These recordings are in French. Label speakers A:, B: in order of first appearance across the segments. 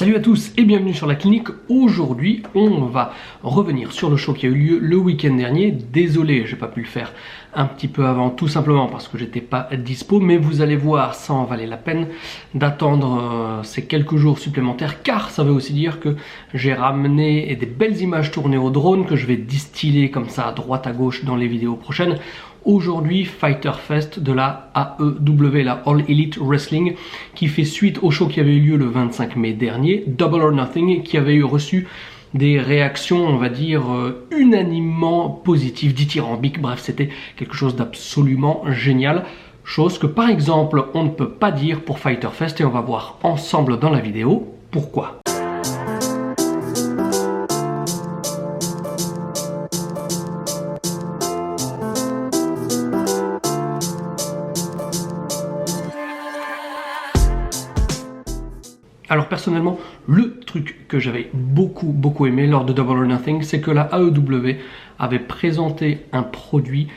A: Salut à tous et bienvenue sur la clinique. Aujourd'hui, on va revenir sur le show qui a eu lieu le week-end dernier. Désolé, j'ai pas pu le faire un petit peu avant, tout simplement parce que j'étais pas dispo, mais vous allez voir, ça en valait la peine d'attendre ces quelques jours supplémentaires, car ça veut aussi dire que j'ai ramené des belles images tournées au drone que je vais distiller comme ça à droite à gauche dans les vidéos prochaines. Aujourd'hui, Fighter Fest de la AEW, la All Elite Wrestling, qui fait suite au show qui avait eu lieu le 25 mai dernier, Double or Nothing, qui avait eu reçu des réactions, on va dire, unanimement positives, dithyrambiques. Bref, c'était quelque chose d'absolument génial. Chose que, par exemple, on ne peut pas dire pour Fighter Fest, et on va voir ensemble dans la vidéo pourquoi. Alors personnellement, le truc que j'avais beaucoup aimé lors de Double or Nothing, c'est que la AEW avait présenté un produit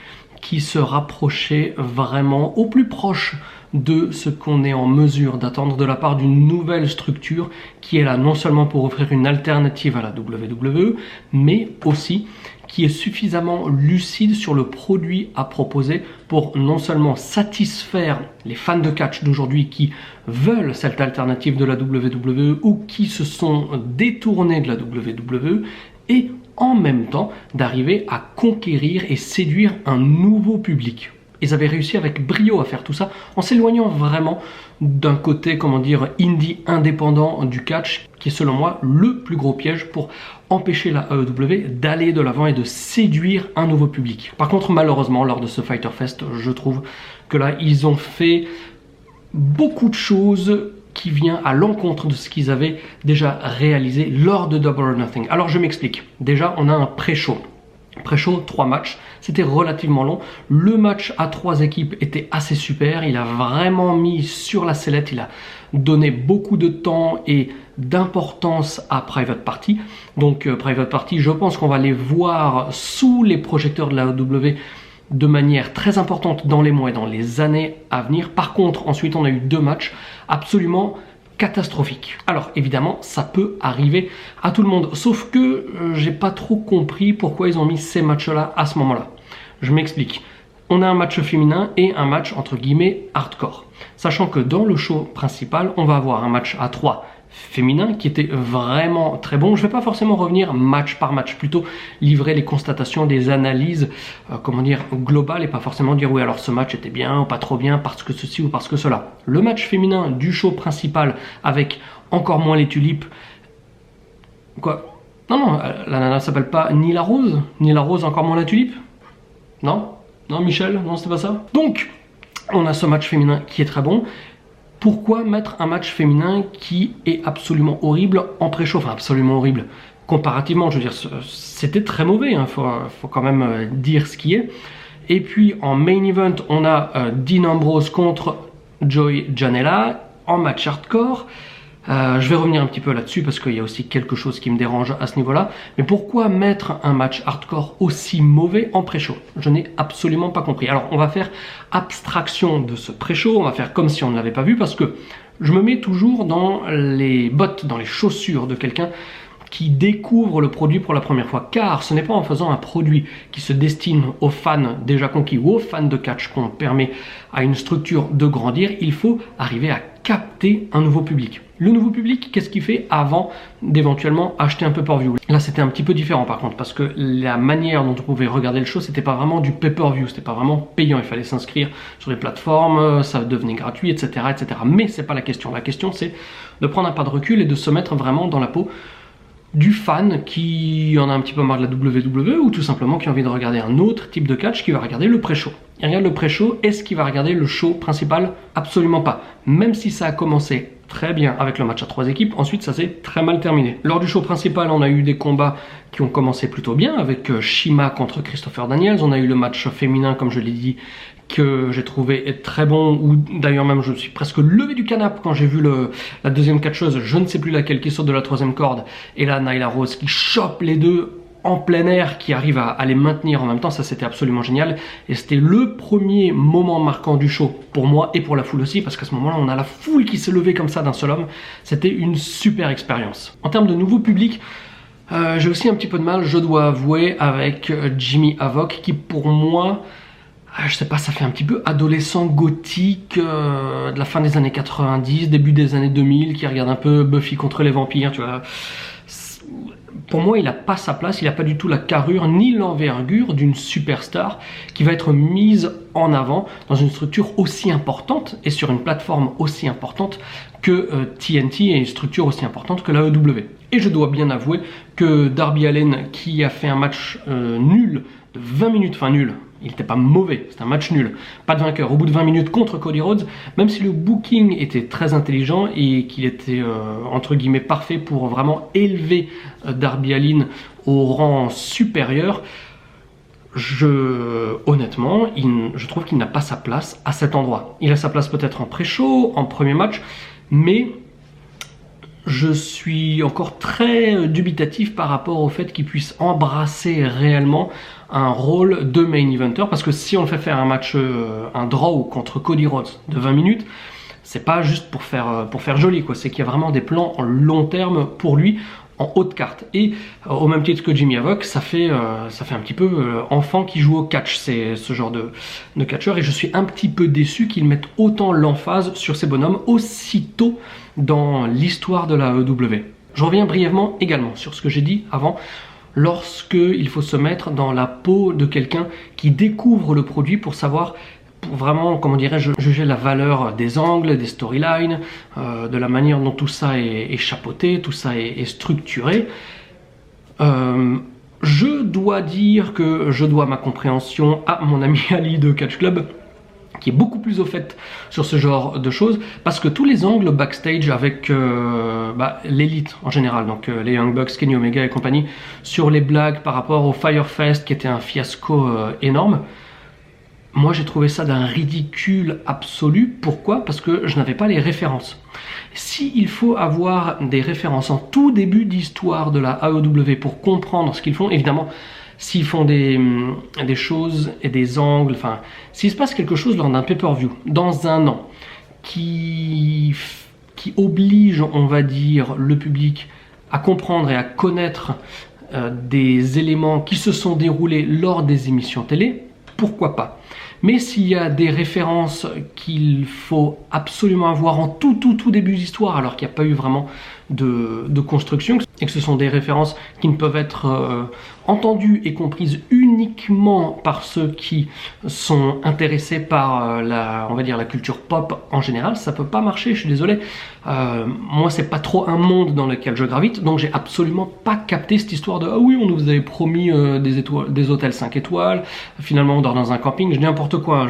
A: qui se rapprochait vraiment au plus proche de ce qu'on est en mesure d'attendre de la part d'une nouvelle structure qui est là non seulement pour offrir une alternative à la WWE, mais aussi qui est suffisamment lucide sur le produit à proposer pour non seulement satisfaire les fans de catch d'aujourd'hui qui veulent cette alternative de la WWE ou qui se sont détournés de la WWE, et en même temps d'arriver à conquérir et séduire un nouveau public. Ils avaient réussi avec brio à faire tout ça en s'éloignant vraiment d'un côté, comment dire, indie indépendant du catch, qui est selon moi le plus gros piège pour empêcher la AEW d'aller de l'avant et de séduire un nouveau public. Par contre, malheureusement, lors de ce Fighter Fest, je trouve que là, ils ont fait beaucoup de choses qui vient à l'encontre de ce qu'ils avaient déjà réalisé lors de Double or Nothing. Alors je m'explique. Déjà, on a un pré-show. Pré-show, 3 matchs, c'était relativement long. Le match à 3 équipes était assez super, il a vraiment mis sur la sellette, il a donné beaucoup de temps et d'importance à Private Party. Donc Private Party, je pense qu'on va les voir sous les projecteurs de la AEW de manière très importante dans les mois et dans les années à venir. Par contre, ensuite, on a eu 2 matchs absolument catastrophique. Alors évidemment, ça peut arriver à tout le monde, sauf que j'ai pas trop compris pourquoi ils ont mis ces matchs-là à ce moment-là. Je m'explique. On a un match féminin et un match entre guillemets hardcore. Sachant que dans le show principal, on va avoir un match à 3 féminin qui était vraiment très bon. Je ne vais pas forcément revenir match par match, plutôt livrer les constatations, des analyses, comment dire, globales, et pas forcément dire oui alors ce match était bien ou pas trop bien parce que ceci ou parce que cela. Le match féminin du show principal avec encore moins les tulipes. Quoi? Non, la nana s'appelle pas ni la rose encore moins la tulipe? Non, Michel, non, c'était pas ça. Donc, on a ce match féminin qui est très bon. Pourquoi mettre un match féminin qui est absolument horrible en pré-show? Enfin, absolument horrible. Comparativement, je veux dire, c'était très mauvais, hein, faut quand même dire ce qui est. Et puis, en main event, on a Dean Ambrose contre Joey Janela en match hardcore. Je vais revenir un petit peu là-dessus parce qu'il y a aussi quelque chose qui me dérange à ce niveau-là. Mais pourquoi mettre un match hardcore aussi mauvais en pré-show? Je n'ai absolument pas compris. Alors, on va faire abstraction de ce pré-show. On va faire comme si on ne l'avait pas vu parce que je me mets toujours dans les bottes, dans les chaussures de quelqu'un qui découvre le produit pour la première fois. Car ce n'est pas en faisant un produit qui se destine aux fans déjà conquis ou aux fans de catch qu'on permet à une structure de grandir. Il faut arriver à capter un nouveau public. Le nouveau public, qu'est-ce qu'il fait avant d'éventuellement acheter un pay-per-view? Là, c'était un petit peu différent par contre, parce que la manière dont on pouvait regarder le show, c'était pas vraiment du pay-per-view, c'était pas vraiment payant. Il fallait s'inscrire sur les plateformes, ça devenait gratuit, etc., etc. Mais c'est pas la question. La question, c'est de prendre un pas de recul et de se mettre vraiment dans la peau du fan qui en a un petit peu marre de la WWE ou tout simplement qui a envie de regarder un autre type de catch, qui va regarder le pré-show. Il regarde le pré-show, est-ce qu'il va regarder le show principal? Absolument pas. Même si ça a commencé très bien avec le match à 3 équipes, ensuite ça s'est très mal terminé. Lors du show principal, on a eu des combats qui ont commencé plutôt bien avec Shima contre Christopher Daniels. On a eu le match féminin, comme je l'ai dit, que j'ai trouvé très bon, ou d'ailleurs même je me suis presque levé du canapé quand j'ai vu la deuxième catcheuse, je ne sais plus laquelle, qui saute de la 3e corde, et là Nyla Rose qui chope les deux en plein air qui arrivent à les maintenir en même temps, ça c'était absolument génial. Et c'était le premier moment marquant du show pour moi et pour la foule aussi, parce qu'à ce moment-là, on a la foule qui s'est levée comme ça d'un seul homme. C'était une super expérience. En termes de nouveau public, j'ai aussi un petit peu de mal, je dois avouer, avec Jimmy Havoc, qui pour moi, je sais pas, ça fait un petit peu adolescent gothique de la fin des années 90, début des années 2000, qui regarde un peu Buffy contre les vampires, tu vois. Pour moi, il n'a pas sa place, il n'a pas du tout la carrure ni l'envergure d'une superstar qui va être mise en avant dans une structure aussi importante et sur une plateforme aussi importante que TNT et une structure aussi importante que la AEW. Et je dois bien avouer que Darby Allin, qui a fait un match nul de 20 minutes, enfin nul, il n'était pas mauvais, c'était un match nul, pas de vainqueur, au bout de 20 minutes contre Cody Rhodes, même si le booking était très intelligent et qu'il était entre guillemets parfait pour vraiment élever Darby Allin au rang supérieur, honnêtement, je trouve qu'il n'a pas sa place à cet endroit. Il a sa place peut-être en pré-show, en premier match, mais je suis encore très dubitatif par rapport au fait qu'il puisse embrasser réellement un rôle de main eventer, parce que si on le fait faire un match, un draw contre Cody Rhodes de 20 minutes, c'est pas juste pour faire joli, quoi. C'est qu'il y a vraiment des plans en long terme pour lui, en haute carte. Et au même titre que Jimmy Havoc, ça fait un petit peu enfant qui joue au catch, c'est ce genre de catcheur, et je suis un petit peu déçu qu'ils mettent autant l'emphase sur ces bonhommes aussitôt dans l'histoire de la AEW. Je reviens brièvement également sur ce que j'ai dit avant, lorsque il faut se mettre dans la peau de quelqu'un qui découvre le produit pour savoir, pour vraiment, comment dirais-je, juger la valeur des angles, des storylines, de la manière dont tout ça est chapeauté, tout ça est structuré. Je dois dire que je dois ma compréhension à mon ami Ali de Catch Club, qui est beaucoup plus au fait sur ce genre de choses, parce que tous les angles backstage avec l'élite en général, donc les Young Bucks, Kenny Omega et compagnie, sur les blagues par rapport au Firefest qui était un fiasco énorme, moi j'ai trouvé ça d'un ridicule absolu. Pourquoi? Parce que je n'avais pas les références. S'il faut avoir des références en tout début d'histoire de la AEW pour comprendre ce qu'ils font, évidemment, s'ils font des choses et des angles, enfin, s'il se passe quelque chose lors d'un pay-per-view, dans un an, qui oblige, on va dire, le public à comprendre et à connaître des éléments qui se sont déroulés lors des émissions télé, pourquoi pas? Mais s'il y a des références qu'il faut absolument avoir en tout début d'histoire, alors qu'il n'y a pas eu vraiment de construction, et que ce sont des références qui ne peuvent être entendues et comprises uniquement par ceux qui sont intéressés par on va dire la culture pop en général, ça peut pas marcher, je suis désolé. Moi c'est pas trop un monde dans lequel je gravite, donc j'ai absolument pas capté cette histoire de ah oui on nous avait promis des hôtels 5 étoiles, finalement on dort dans un camping, je dis n'importe quoi,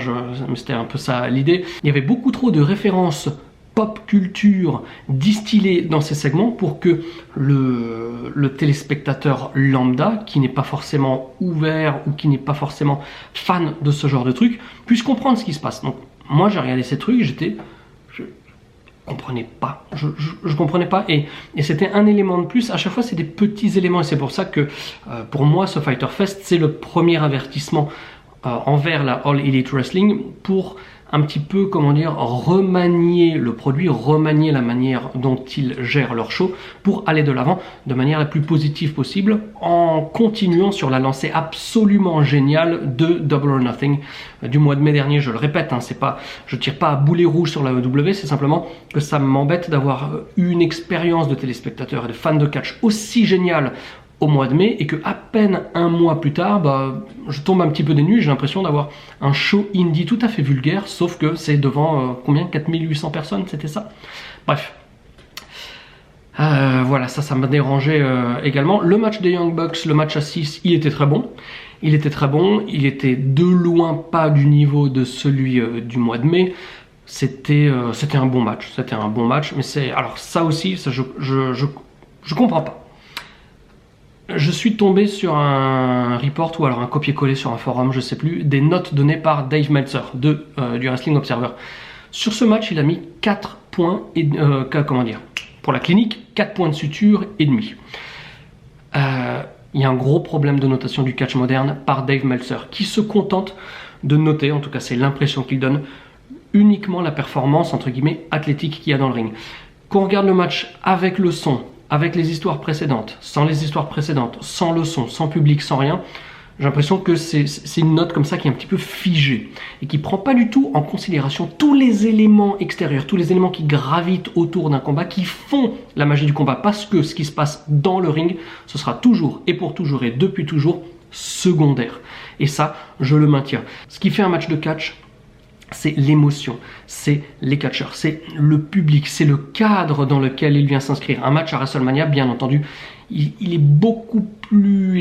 A: c'était un peu ça l'idée. Il y avait beaucoup trop de références pop culture distillée dans ces segments pour que le téléspectateur lambda, qui n'est pas forcément ouvert ou qui n'est pas forcément fan de ce genre de truc, puisse comprendre ce qui se passe. Donc moi j'ai regardé ces trucs, je comprenais pas, je comprenais pas, et c'était un élément de plus. À chaque fois c'est des petits éléments, et c'est pour ça que pour moi ce Fighter Fest c'est le premier avertissement envers la All Elite Wrestling pour un petit peu, comment dire, remanier le produit, remanier la manière dont ils gèrent leur show pour aller de l'avant de manière la plus positive possible, en continuant sur la lancée absolument géniale de Double or Nothing du mois de mai dernier. Je le répète, hein, je tire pas à boulet rouge sur la AEW, c'est simplement que ça m'embête d'avoir eu une expérience de téléspectateur et de fan de catch aussi géniale au mois de mai, et que à peine un mois plus tard, je tombe un petit peu des nues, j'ai l'impression d'avoir un show indie tout à fait vulgaire, sauf que c'est devant combien, 4800 personnes, c'était ça. Bref. Voilà, ça m'a dérangé également. Le match des Young Bucks, le match à 6, il était très bon. Il était de loin pas du niveau de celui du mois de mai. C'était un bon match, mais alors ça aussi, je comprends pas. Je suis tombé sur un report ou alors un copier-coller sur un forum, je sais plus, des notes données par Dave Meltzer du Wrestling Observer. Sur ce match, il a mis 4 points et pour la clinique, 4 points de suture et demi. Il il y a un gros problème de notation du catch moderne par Dave Meltzer, qui se contente de noter, en tout cas c'est l'impression qu'il donne, uniquement la performance, entre guillemets, athlétique qu'il y a dans le ring. Quand on regarde le match avec le son, avec les histoires précédentes, sans les histoires précédentes, sans le son, sans public, sans rien, j'ai l'impression que c'est une note comme ça qui est un petit peu figée et qui prend pas du tout en considération tous les éléments extérieurs, tous les éléments qui gravitent autour d'un combat, qui font la magie du combat, parce que ce qui se passe dans le ring, ce sera toujours et pour toujours et depuis toujours secondaire. Et ça, je le maintiens. Ce qui fait un match de catch, c'est l'émotion, c'est les catcheurs, c'est le public, c'est le cadre dans lequel il vient s'inscrire. Un match à WrestleMania, bien entendu, il a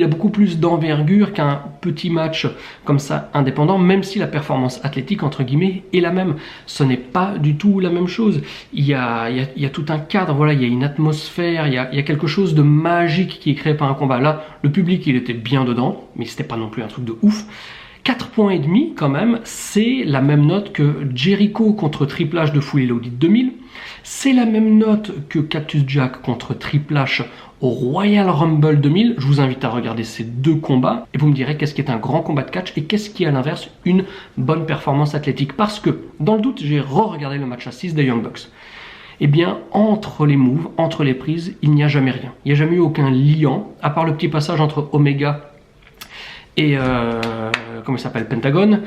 A: beaucoup plus d'envergure qu'un petit match comme ça indépendant, même si la performance athlétique, entre guillemets, est la même. Ce n'est pas du tout la même chose. Il y a tout un cadre, voilà, il y a une atmosphère, il y a quelque chose de magique qui est créé par un combat. Là, le public, il était bien dedans, mais c'était pas non plus un truc de ouf. 4,5 points quand même, c'est la même note que Jericho contre Triple H de Fully Loaded 2000, c'est la même note que Cactus Jack contre Triple H au Royal Rumble 2000. Je vous invite à regarder ces deux combats et vous me direz qu'est-ce qui est un grand combat de catch et qu'est-ce qui est à l'inverse une bonne performance athlétique. Parce que, dans le doute, j'ai re-regardé le match à 6 des Young Bucks. Eh bien, entre les moves, entre les prises, il n'y a jamais rien. Il n'y a jamais eu aucun liant, à part le petit passage entre Omega et comment il s'appelle, Pentagon,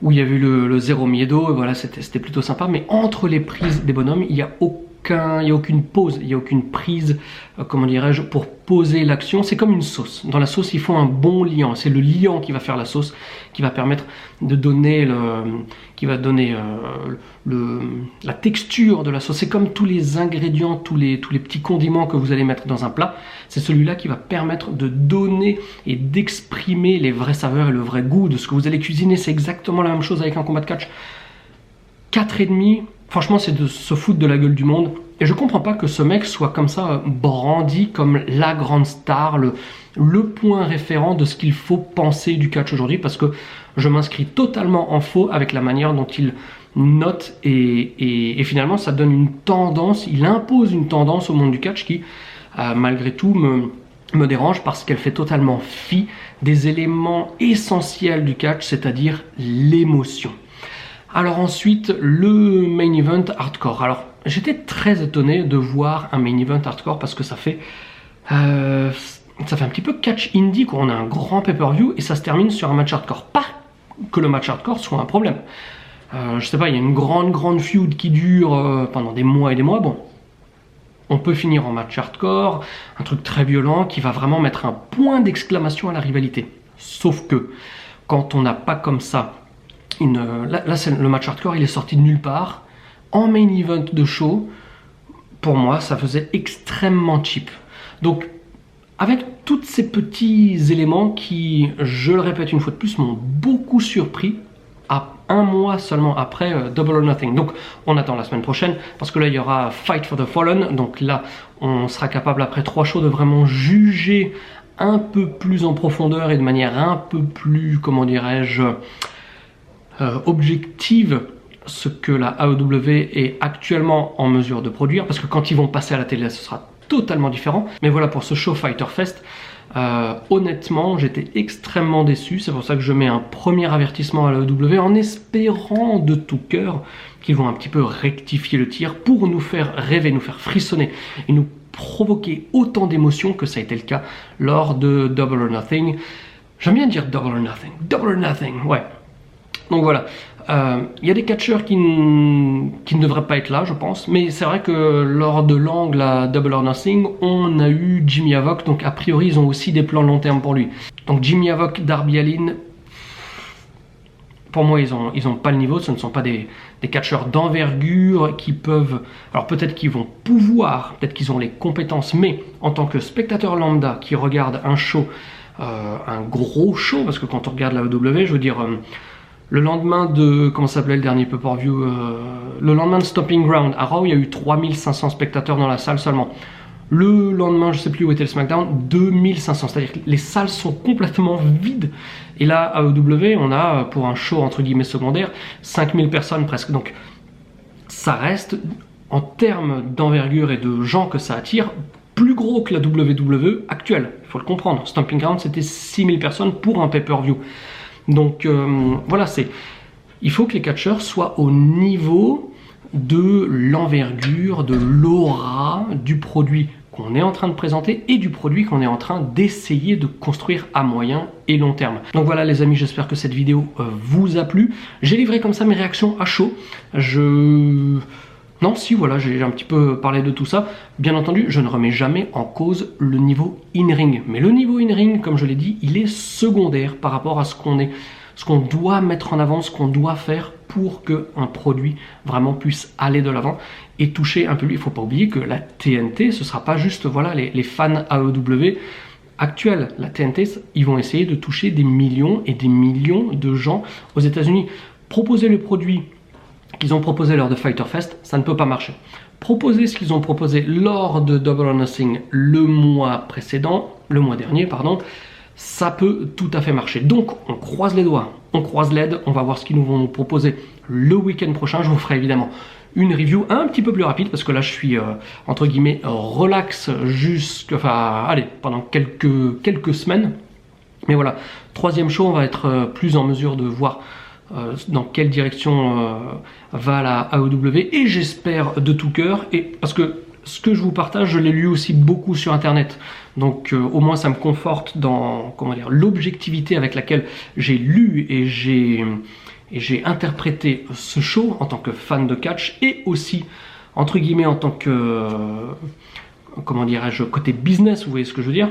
A: où il y a eu le Zero Miedo, et voilà, c'était plutôt sympa. Mais entre les prises des bonhommes, il n'y a aucune pause, il n'y a aucune prise, comment dirais-je, pour poser l'action. C'est comme une sauce. Dans la sauce, il faut un bon liant. C'est le liant qui va faire la sauce, qui va permettre de donner la texture de la sauce. C'est comme tous les ingrédients, tous les petits condiments que vous allez mettre dans un plat. C'est celui-là qui va permettre de donner et d'exprimer les vraies saveurs et le vrai goût de ce que vous allez cuisiner. C'est exactement la même chose avec un combat de catch. 4,5, franchement, c'est de se foutre de la gueule du monde. Et je comprends pas que ce mec soit comme ça brandi comme la grande star, le point référent de ce qu'il faut penser du catch aujourd'hui, parce que je m'inscris totalement en faux avec la manière dont il note et finalement ça donne une tendance, il impose une tendance au monde du catch qui malgré tout me dérange, parce qu'elle fait totalement fi des éléments essentiels du catch, c'est-à-dire l'émotion. Alors ensuite, le main event hardcore. Alors j'étais très étonné de voir un main event hardcore, parce que ça fait un petit peu catch indie, quoi. On a un grand pay-per-view et ça se termine sur un match hardcore. Pas que le match hardcore soit un problème. Je sais pas, il y a une grande feud qui dure pendant des mois et des mois. Bon, on peut finir en match hardcore, un truc très violent qui va vraiment mettre un point d'exclamation à la rivalité. Sauf que quand on n'a pas comme ça là le match hardcore, il est sorti de nulle part en main event de show. Pour moi, ça faisait extrêmement cheap. Donc avec tous ces petits éléments qui, je le répète une fois de plus, m'ont beaucoup surpris à un mois seulement après Double or Nothing. Donc on attend la semaine prochaine, parce que là il y aura Fight for the Fallen. Donc là on sera capable après 3 shows de vraiment juger un peu plus en profondeur et de manière un peu plus, comment dirais-je, objective, ce que la AEW est actuellement en mesure de produire, parce que quand ils vont passer à la télé, ce sera totalement différent. Mais voilà, pour ce show Fighter Fest, honnêtement, j'étais extrêmement déçu. C'est pour ça que je mets un premier avertissement à la AEW, en espérant de tout cœur qu'ils vont un petit peu rectifier le tir pour nous faire rêver, nous faire frissonner et nous provoquer autant d'émotions que ça a été le cas lors de Double or Nothing. J'aime bien dire Double or Nothing, ouais. Donc voilà, il y a des catcheurs qui ne devraient pas être là, je pense, mais c'est vrai que lors de l'angle à Double or Nothing, on a eu Jimmy Havoc, donc a priori ils ont aussi des plans long terme pour lui. Donc Jimmy Havoc, Darby Allin, pour moi ils ont pas le niveau, ce ne sont pas des catcheurs d'envergure qui peuvent, alors peut-être qu'ils vont pouvoir, peut-être qu'ils ont les compétences, mais en tant que spectateur lambda qui regarde un show, un gros show, parce que quand on regarde la AEW, je veux dire... le lendemain de, comment s'appelait le dernier pay-per-view, le lendemain de Stomping Ground, à Raw, il y a eu 3500 spectateurs dans la salle seulement. Le lendemain, je ne sais plus où était le SmackDown, 2500, c'est-à-dire que les salles sont complètement vides. Et là, à AEW, on a, pour un show entre guillemets secondaire, 5000 personnes presque. Donc, ça reste, en termes d'envergure et de gens que ça attire, plus gros que la WWE actuelle. Il faut le comprendre. Stomping Ground, c'était 6000 personnes pour un pay-per-view. Donc voilà, il faut que les catcheurs soient au niveau de l'envergure, de l'aura du produit qu'on est en train de présenter et du produit qu'on est en train d'essayer de construire à moyen et long terme. Donc voilà les amis, j'espère que cette vidéo vous a plu. J'ai livré comme ça mes réactions à chaud. Non, si, voilà, j'ai un petit peu parlé de tout ça. Bien entendu, je ne remets jamais en cause le niveau in-ring. Mais le niveau in-ring, comme je l'ai dit, il est secondaire par rapport à ce qu'on doit mettre en avant, ce qu'on doit faire pour qu'un produit vraiment puisse aller de l'avant et toucher un peu lui. Il ne faut pas oublier que la TNT, ce ne sera pas juste voilà, les fans AEW actuels. La TNT, ils vont essayer de toucher des millions et des millions de gens aux États-Unis. Proposer le produit qu'ils ont proposé lors de Fyter Fest, ça ne peut pas marcher. Proposer ce qu'ils ont proposé lors de Double or Nothing le mois dernier, ça peut tout à fait marcher. Donc on croise les doigts, on croise l'aide, on va voir ce qu'ils nous vont nous proposer le week-end prochain. Je vous ferai évidemment une review un petit peu plus rapide parce que là je suis entre guillemets relax pendant quelques semaines. Mais voilà, troisième show, on va être plus en mesure de voir dans quelle direction va la AEW et j'espère de tout cœur, et parce que ce que je vous partage, je l'ai lu aussi beaucoup sur internet, donc au moins ça me conforte dans l'objectivité avec laquelle j'ai lu et j'ai interprété ce show en tant que fan de catch et aussi entre guillemets en tant que côté business, vous voyez ce que je veux dire.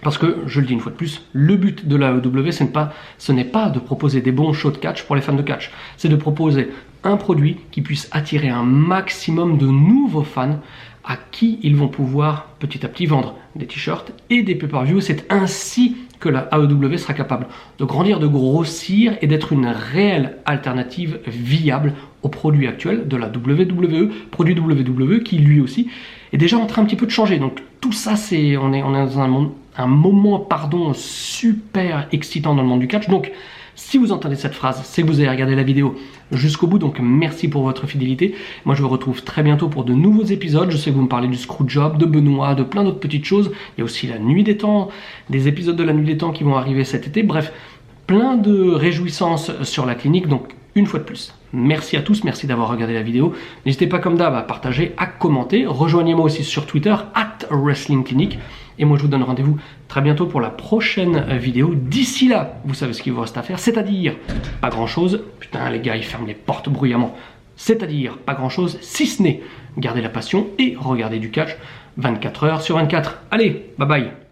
A: Parce que, je le dis une fois de plus, le but de la AEW, ce n'est pas de proposer des bons shows de catch pour les fans de catch. C'est de proposer un produit qui puisse attirer un maximum de nouveaux fans à qui ils vont pouvoir petit à petit vendre des t-shirts et des pay-per-views. C'est ainsi que la AEW sera capable de grandir, de grossir et d'être une réelle alternative viable aux produits actuels de la WWE, produit WWE qui lui aussi est déjà en train un petit peu de changer. Donc tout ça, on est dans un moment super excitant dans le monde du catch. Donc si vous entendez cette phrase, c'est que vous avez regardé la vidéo jusqu'au bout, donc merci pour votre fidélité. Moi je vous retrouve très bientôt pour de nouveaux épisodes. Je sais que vous me parlez du Screwjob, de Benoît, de plein d'autres petites choses. Il y a aussi la Nuit des Temps, des épisodes de la Nuit des Temps qui vont arriver cet été. Bref, plein de réjouissances sur la clinique. Donc une fois de plus, merci à tous, merci d'avoir regardé la vidéo. N'hésitez pas comme d'hab à partager, à commenter. Rejoignez-moi aussi sur Twitter, @WrestlingClinic. Et moi je vous donne rendez-vous très bientôt pour la prochaine vidéo. D'ici là, vous savez ce qu'il vous reste à faire, c'est-à-dire pas grand-chose. Putain les gars, ils ferment les portes bruyamment. C'est-à-dire pas grand-chose, si ce n'est garder la passion et regarder du catch 24 heures sur 24. Allez, bye bye.